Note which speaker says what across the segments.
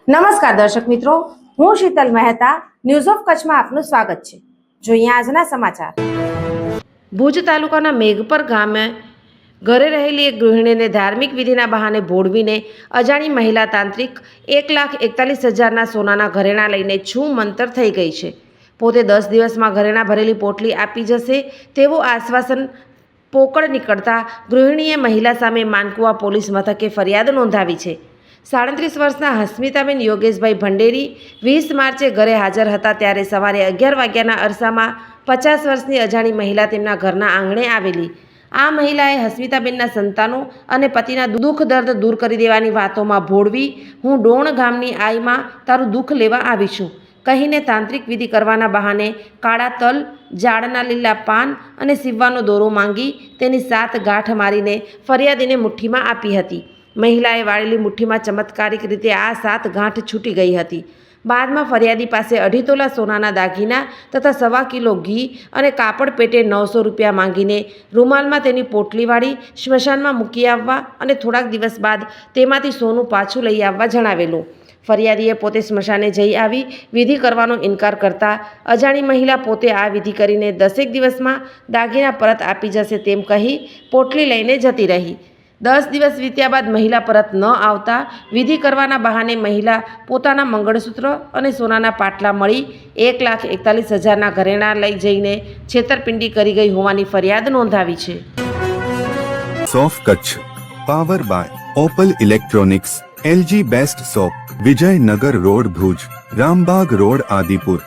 Speaker 1: નમસ્કાર દર્શક મિત્રો, હું શીતલ મહેતા ન્યૂઝ ઓફ કચ્છમાં આપનું સ્વાગત છે। જોઈએ આજના સમાચાર। ભુજ તાલુકાના મેઘપર ગામે ઘરે રહેલી એક ગૃહિણીને ધાર્મિક વિધિના બહાને ભોળવીને અજાણી મહિલા તાંત્રિક 1,41,000ના સોનાના ઘરેણાં લઈને છું મંતર થઈ ગઈ છે। પોતે 10 દિવસમાં ઘરેણાં ભરેલી પોટલી આપી જશે તેવું આશ્વાસન પોકળ નીકળતા ગૃહિણીએ મહિલા સામે માનકુવા પોલીસ મથકે ફરિયાદ નોંધાવી છે। 37 વર્ષના હસ્મિતાબેન યોગેશભાઈ ભંડેરી 20 માર્ચે ઘરે હાજર હતા ત્યારે સવારે 11 વાગ્યાના અરસામાં 50 વર્ષની અજાણી મહિલા તેમના ઘરના આંગણે આવેલી। આ મહિલાએ હસ્મિતાબેનના સંતાનો અને પતિના દુઃખ દર્દ દૂર કરી દેવાની વાતોમાં ભોળવી હું ડોણ ગામની આઈમાં તારું દુઃખ લેવા આવી છું કહીને તાંત્રિક વિધિ કરવાના બહાને કાળા તલ, ઝાડના લીલા પાન અને સીવવાનો દોરો માંગી તેની 7 ગાંઠ મારીને ફરિયાદીને મુઠ્ઠીમાં આપી હતી। મહિલાએ વાળેલી મુઠ્ઠીમાં ચમત્કારિક રીતે આ 7 ગાંઠ છૂટી ગઈ હતી। બાદમાં ફરિયાદી પાસે 2.5 તોલા સોનાના દાગીના તથા 1.25 કિલો ઘી અને કાપડ પેટે 900 રૂપિયા માંગીને રૂમાલમાં તેની પોટલી વાળી સ્મશાનમાં મૂકી આવવા અને થોડાક દિવસ બાદ તેમાંથી સોનું પાછું લઈ આવવા જણાવેલું। ફરિયાદીએ પોતે સ્મશાને જઈ આવી વિધિ કરવાનો ઇનકાર કરતા અજાણી મહિલા પોતે આ વિધિ કરીને 10 દિવસમાં દાગીના પરત આપી જશે તેમ કહી પોટલી લઈને જતી રહી। 10 દિવસ વીત્યા બાદ મહિલા પરત ન આવતા વિધિ કરવાના બહાને મહિલા પોતાના મંગળસૂત્ર અને સોનાના પાટલા મળી 1,41,000ના ઘરેણાં લઈ જઈને છેતરપિંડી કરી ગઈ હોવાની ફરિયાદ નોંધાવી છે।
Speaker 2: સોફ Kutch power by Opal electronics, LG best shop, Vijaynagar road Bhuj, Rambagh road Adipur.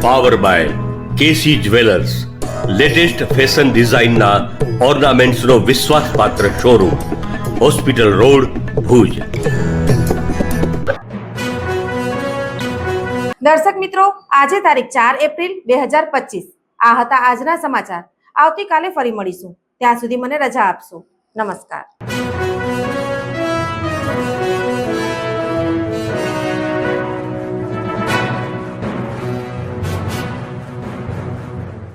Speaker 3: Power by KC jewellers, latest fashion ડિઝાઇનના ઓર્નામેન્ટ્સનો વિશ્વાસપાત્ર શોરૂમ, હોસ્પિટલ રોડ ભુજ।
Speaker 1: દર્શક મિત્રો, આજે તારીખ 4 એપ્રિલ 2025 આ હતા આજના સમાચાર। આવતીકાલે ફરી મળીશું, ત્યાં સુધી મને રજા આપશો। નમસ્કાર।